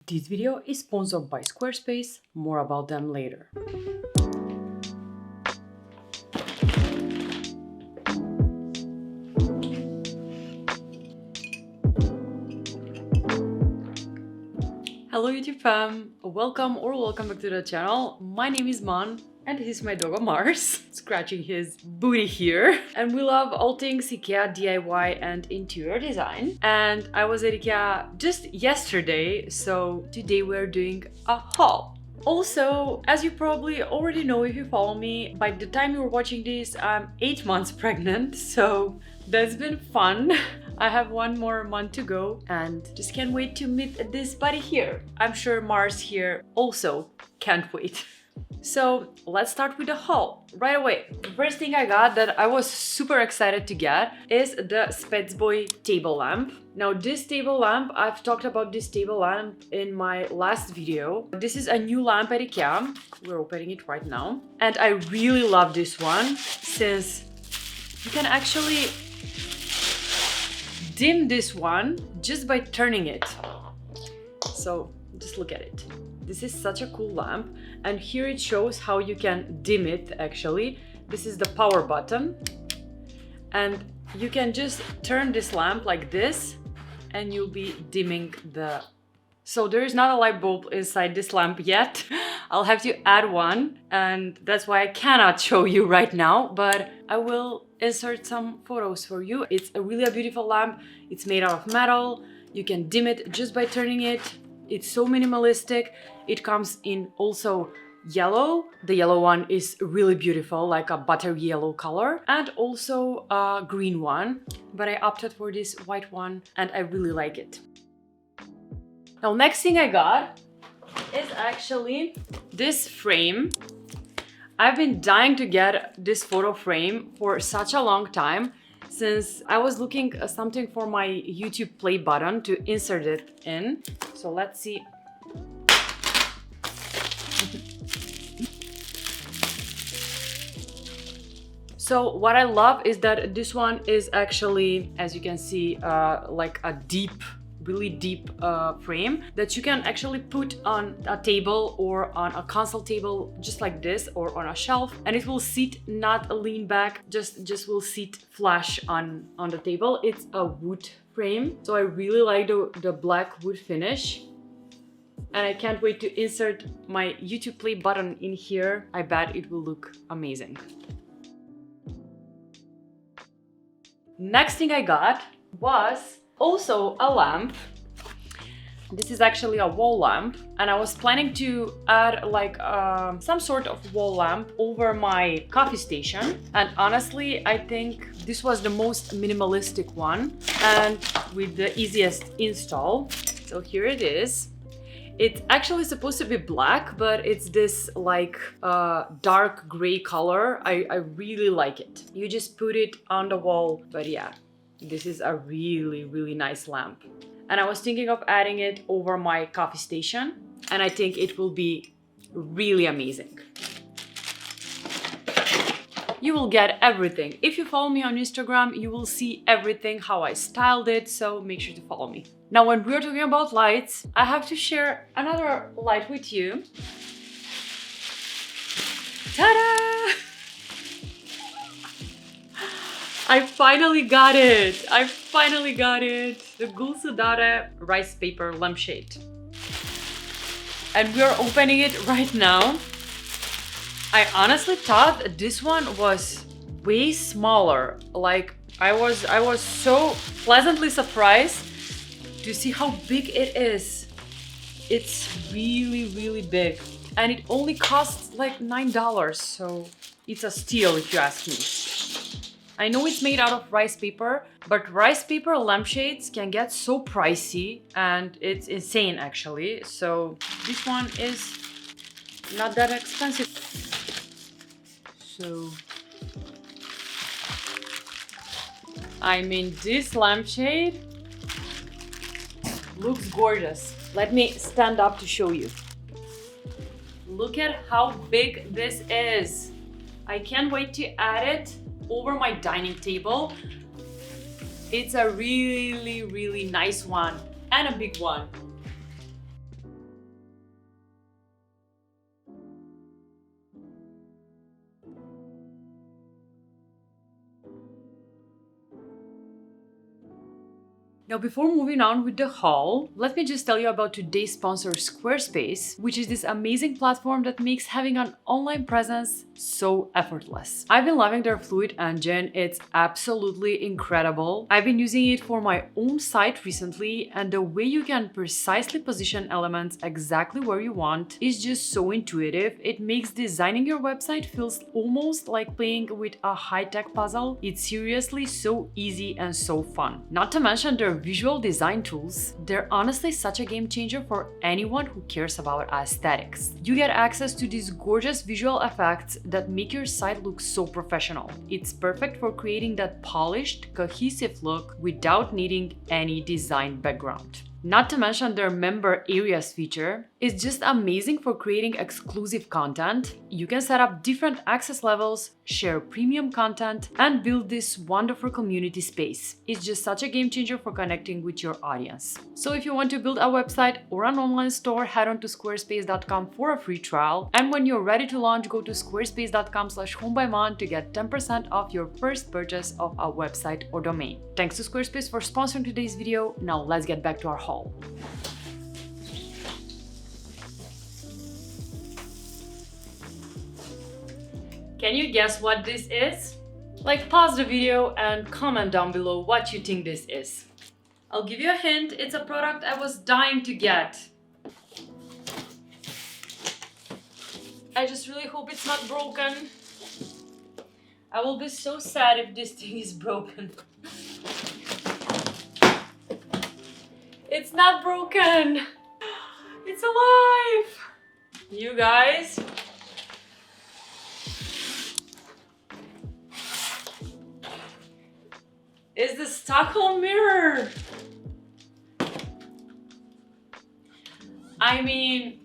This video is sponsored by Squarespace, more about them later. Hello YouTube fam, welcome back to the channel. My name is Man and this is my dog Mars, scratching his booty here. And we love all things Ikea, DIY and interior design. And I was at Ikea just yesterday, so today we're doing a haul. Also, as you probably already know if you follow me, by the time you're watching this, I'm 8 months pregnant, so that's been fun. I have 1 more month to go and just can't wait to meet this buddy here. I'm sure Mars here also can't wait. So let's start with the haul right away. The first thing I got that I was super excited to get is the SPETSBOJ Table lamp. Now this table lamp, I've talked about this table lamp in my last video. This is a new lamp at Ikea. We're opening it right now. And I really love this one since you can actually dim this one just by turning it. So just look at it. This is such a cool lamp, and here it shows how you can dim it actually. This is the power button, and you can just turn this lamp like this and you'll be dimming the... So there is not a light bulb inside this lamp yet. I'll have to add one, and that's why I cannot show you right now, but I will insert some photos for you. It's a really beautiful lamp. It's made out of metal. You can dim it just by turning it. It's so minimalistic. It comes in also yellow. The yellow one is really beautiful, like a butter yellow color, and also a green one. But I opted for this white one and I really like it. Now, next thing I got is actually this frame. I've been dying to get this photo frame for such a long time, since I was looking something for my YouTube play button to insert it in. So let's see. So what I love is that this one is actually, as you can see, like a really deep frame that you can actually put on a table or on a console table just like this, or on a shelf, and it will sit, not lean back, just will sit flush on the table. It's a wood frame, so I really like the black wood finish, and I can't wait to insert my YouTube play button in here. I bet it will look amazing. Next thing I got was also a lamp. This is actually a wall lamp, and I was planning to add like some sort of wall lamp over my coffee station, and honestly I think this was the most minimalistic one and with the easiest install. So here it is. It's actually supposed to be black, but it's this like dark gray color. I really like it. You just put it on the wall, but yeah, this is a really nice lamp. And I was thinking of adding it over my coffee station, and I think it will be really amazing. You will get everything. If you follow me on Instagram, you will see everything, how I styled it, so make sure to follow me. Now, when we're talking about lights, I have to share another light with you. Ta-da! I finally got it! I finally got it! The GULLSUDARE rice paper lampshade. And we are opening it right now. I honestly thought this one was way smaller. Like, I was so pleasantly surprised to see how big it is. It's really big. And it only costs like $9, so it's a steal if you ask me. I know it's made out of rice paper, but rice paper lampshades can get so pricey, and it's insane actually. So this one is not that expensive. So I mean, this lampshade looks gorgeous. Let me stand up to show you. Look at how big this is. I can't wait to add it over my dining table. It's a really nice one and a big one. Now, before moving on with the haul, let me just tell you about today's sponsor, Squarespace, which is this amazing platform that makes having an online presence so effortless. I've been loving their fluid engine. It's absolutely incredible. I've been using it for my own site recently, and the way you can precisely position elements exactly where you want is just so intuitive. It makes designing your website feels almost like playing with a high-tech puzzle. It's seriously so easy and so fun. Not to mention their visual design tools. They're honestly such a game changer for anyone who cares about aesthetics. You get access to these gorgeous visual effects that make your site look so professional. It's perfect for creating that polished, cohesive look without needing any design background. Not to mention their member areas feature is just amazing for creating exclusive content. You can set up different access levels, share premium content, and build this wonderful community space. It's just such a game changer for connecting with your audience. So if you want to build a website or an online store, head on to squarespace.com for a free trial. And when you're ready to launch, go to squarespace.com/homebymon to get 10% off your first purchase of a website or domain. Thanks to Squarespace for sponsoring today's video. Now let's get back to our haul. Can you guess what this is? Like, pause the video and comment down below what you think this is. I'll give you a hint, it's a product I was dying to get. I just really hope it's not broken. I will be so sad if this thing is broken. It's not broken! It's alive! You guys. It's the Stockholm Mirror! I mean,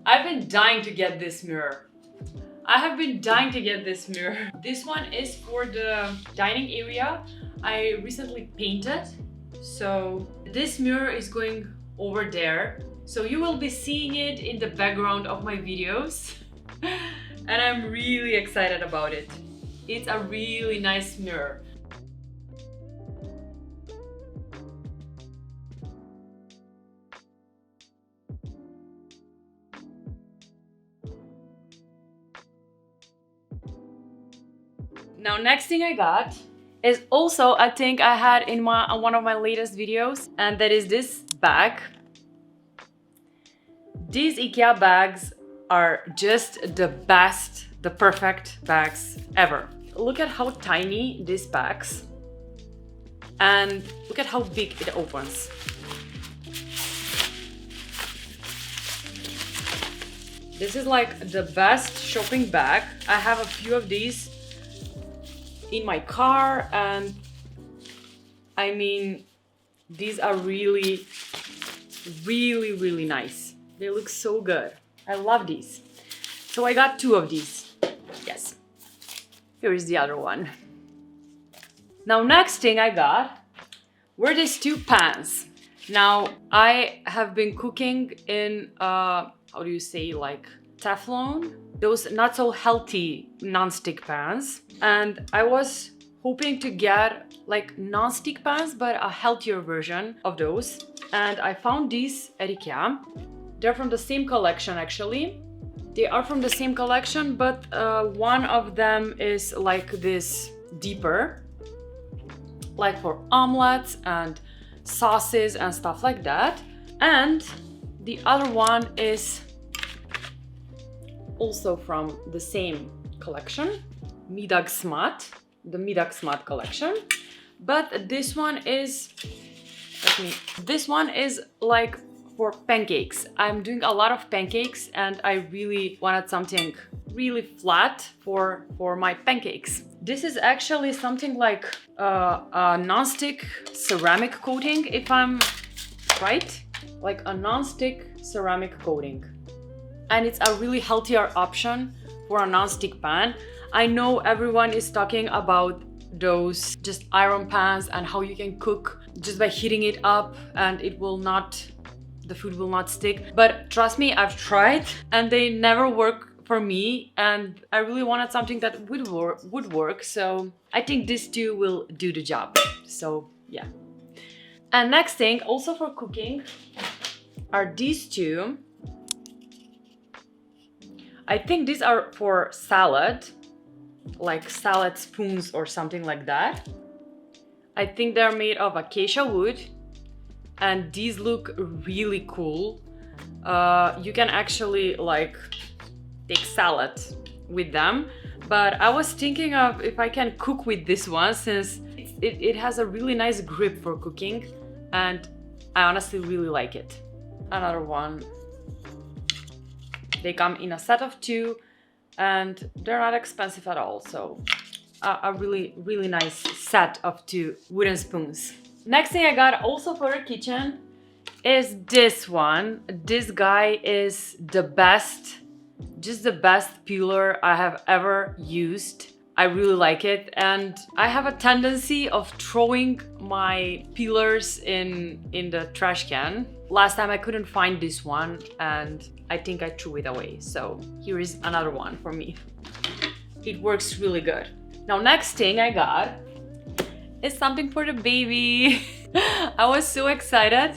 I've been dying to get this mirror. I have been dying to get this mirror. This one is for the dining area. I recently painted, so this mirror is going over there. So you will be seeing it in the background of my videos. And I'm really excited about it. It's a really nice mirror. Now, next thing I got is also a thing I had in one of my latest videos, and that is this bag. These Ikea bags are just the best, the perfect bags ever. Look at how tiny this packs, and look at how big it opens. This is like the best shopping bag. I have a few of these in my car, and I mean, these are really, really, really nice. They look so good. I love these. So I got two of these. Yes. Here is the other one. Now, next thing I got were these two pans. Now, I have been cooking in, how do you say, like Teflon? Those not so healthy non-stick pans. And I was hoping to get like non-stick pans, but a healthier version of those. And I found these at Ikea. They're from the same collection, actually. They are from the same collection, but one of them is like this deeper, like for omelets and sauces and stuff like that. And the other one is also from the same collection, MIDDAGSMAT, the MIDDAGSMAT collection. But this one is, this one is like for pancakes. I'm doing a lot of pancakes, and I really wanted something really flat for my pancakes. This is actually something like a non-stick ceramic coating, if I'm right, like a non-stick ceramic coating. And it's a really healthier option for a non-stick pan. I know everyone is talking about those just iron pans and how you can cook just by heating it up and it will not, the food will not stick. But trust me, I've tried and they never work for me, and I really wanted something that would work. So I think this too will do the job. So yeah. And next thing, also for cooking, are these two. I think these are for salad, like salad spoons or something like that. I think they're made of acacia wood, and these look really cool. You can actually like take salad with them, but I was thinking of if I can cook with this one, since it has a really nice grip for cooking, and I honestly really like it. Another one. They come in a set of 2 and they're not expensive at all, so a really nice set of 2 wooden spoons. Next thing I got also for the kitchen is this one. This guy is the best, just the best peeler I have ever used. I really like it, and I have a tendency of throwing my peelers in the trash can. Last time I couldn't find this one and I think I threw it away, so here is another one for me. It works really good. Now next thing I got is something for the baby. I was so excited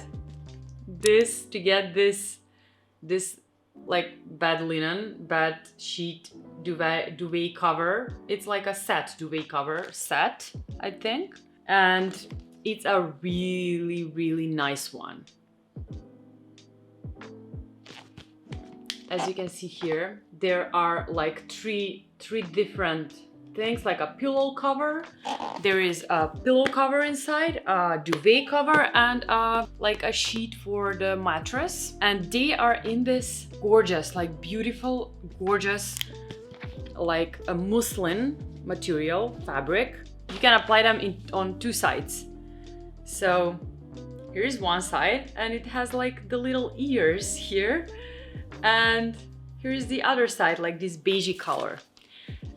to get this like bed linen, bed sheet, duvet cover. It's like a set, duvet cover set, I think. And it's a really nice one. As you can see here, there are like three different things, like a pillow cover. There is a pillow cover inside, a duvet cover, and like a sheet for the mattress. And they are in this gorgeous, like beautiful, gorgeous, like a muslin material, fabric. You can apply them on 2 sides. So here's one side, and it has like the little ears here. And here's the other side, like this beigey color.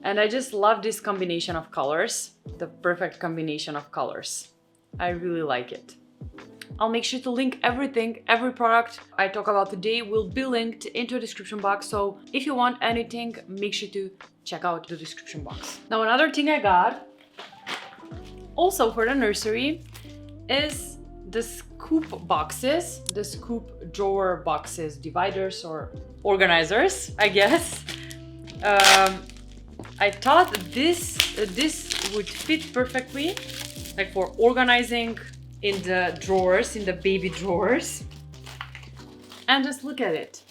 And I just love this combination of colors, the perfect combination of colors. I really like it. I'll make sure to link everything, every product I talk about today will be linked into the description box. So if you want anything, make sure to check out the description box. Now another thing I got, also for the nursery, is the SKUBB boxes, the SKUBB drawer boxes, dividers or organizers, I guess. I thought this would fit perfectly, like for organizing in the drawers, in the baby drawers. And just look at it.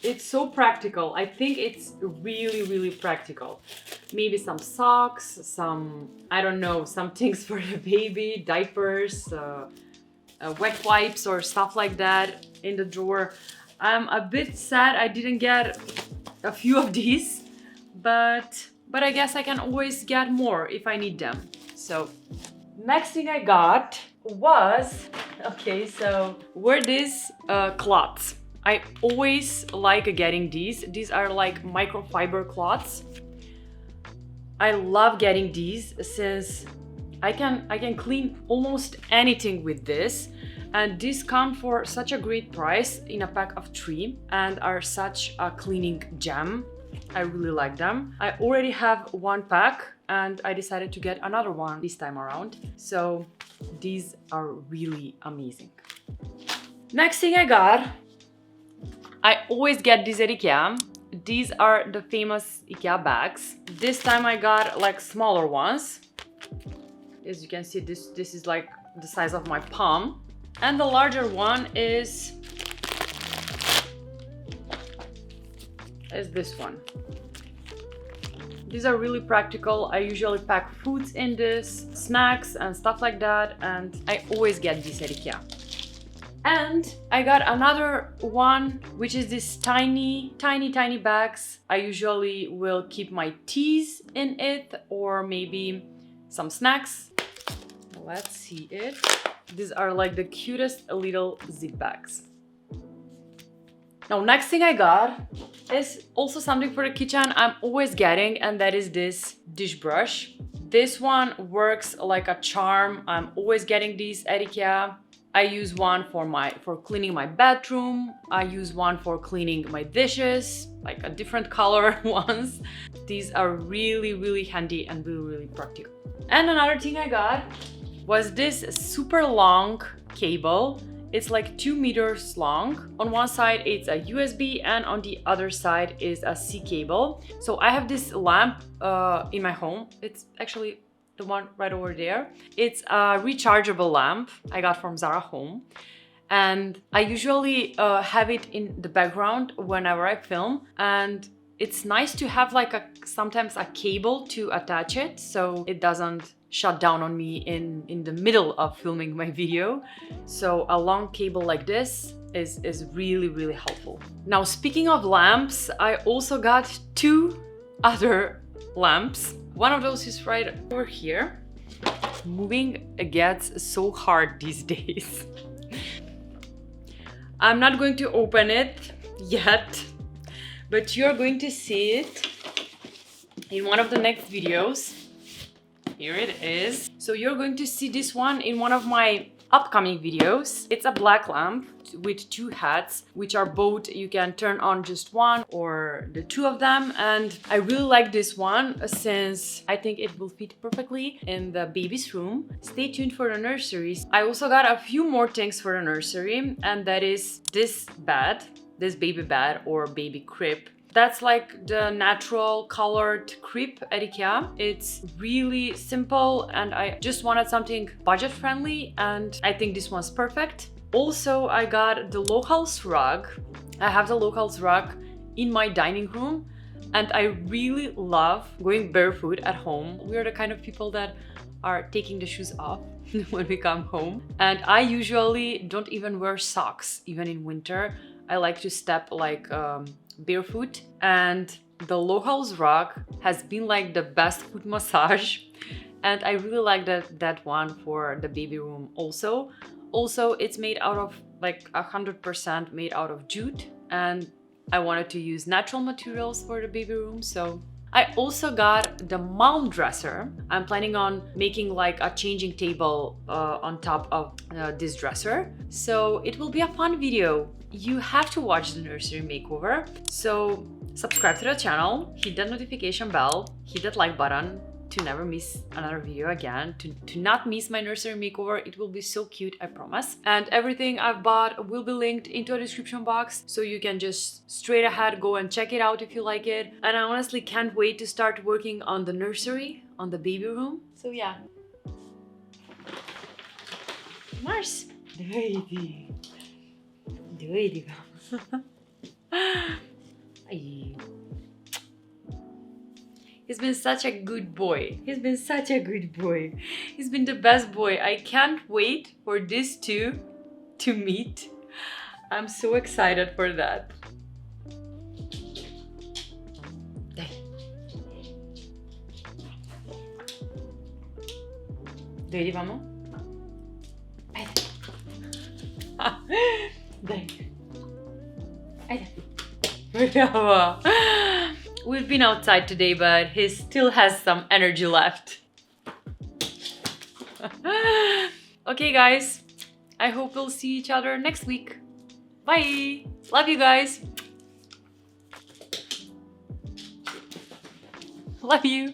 It's so practical. I think it's really practical. Maybe some socks, some, I don't know, some things for the baby, diapers, wet wipes or stuff like that in the drawer. I'm a bit sad I didn't get a few of these, but I guess I can always get more if I need them. So next thing I got was, were these cloths. I always like getting these. These are like microfiber cloths. I love getting these since I can clean almost anything with this, and these come for such a great price in a pack of 3 and are such a cleaning gem. I really like them. I already have 1 pack and I decided to get another one this time around. So these are really amazing. Next thing I got, I always get these at Ikea. These are the famous Ikea bags. This time I got like smaller ones. As you can see, this is like the size of my palm. And the larger one is this one. These are really practical. I usually pack foods in this, snacks and stuff like that, and I always get these at Ikea. And I got another one, which is this tiny bags. I usually will keep my teas in it, or maybe some snacks. Let's see it. These are like the cutest little zip bags. Now, next thing I got is also something for the kitchen I'm always getting, and that is this dish brush. This one works like a charm. I'm always getting these at Ikea. I use one for cleaning my bedroom. I use one for cleaning my dishes, like a different color ones. These are really, really handy and really, really practical. And another thing I got was this super long cable. It's like 2 meters long. On one side it's a USB and on the other side is a C cable. So I have this lamp in my home. It's actually the one right over there. It's a rechargeable lamp I got from Zara Home. And I usually have it in the background whenever I film. And it's nice to have like sometimes a cable to attach it so it doesn't shut down on me in the middle of filming my video. So a long cable like this is really, really helpful. Now, speaking of lamps, I also got 2 other lamps. One of those is right over here. Moving gets so hard these days. I'm not going to open it yet, but you're going to see it in one of the next videos. Here it is. So you're going to see this one in one of my upcoming videos. It's a black lamp with 2 heads, which are both, you can turn on just one or the 2 of them. And I really like this one since I think it will fit perfectly in the baby's room. Stay tuned for the nurseries. I also got a few more things for the nursery, and that is this bed, this baby bed or baby crib. That's like the natural colored crib at Ikea. It's really simple and I just wanted something budget friendly and I think this one's perfect. Also, I got the locals rug. I have the locals rug in my dining room and I really love going barefoot at home. We are the kind of people that are taking the shoes off when we come home. And I usually don't even wear socks, even in winter. I like to step like barefoot, and the locals rug has been like the best foot massage, and I really like that one for the baby room also. Also, it's made out of like 100% made out of jute, and I wanted to use natural materials for the baby room, so I also got the mom dresser. I'm planning on making like a changing table on top of this dresser, so it will be a fun video. You have to watch the nursery makeover, so subscribe to the channel, hit that notification bell, hit that like button to never miss another video again, to not miss my nursery makeover. It will be so cute, I promise. And everything I've bought will be linked into a description box, so you can just straight ahead go and check it out if you like it. And I honestly can't wait to start working on the nursery, on the baby room. So yeah. Mars, doei. Doei. He's been such a good boy. He's been such a good boy. He's been the best boy. I can't wait for these 2 to meet. I'm so excited for that. Dai, vamos. Dai. Bravo. We've been outside today, but he still has some energy left. Okay, guys. I hope we'll see each other next week. Bye. Love you guys. Love you.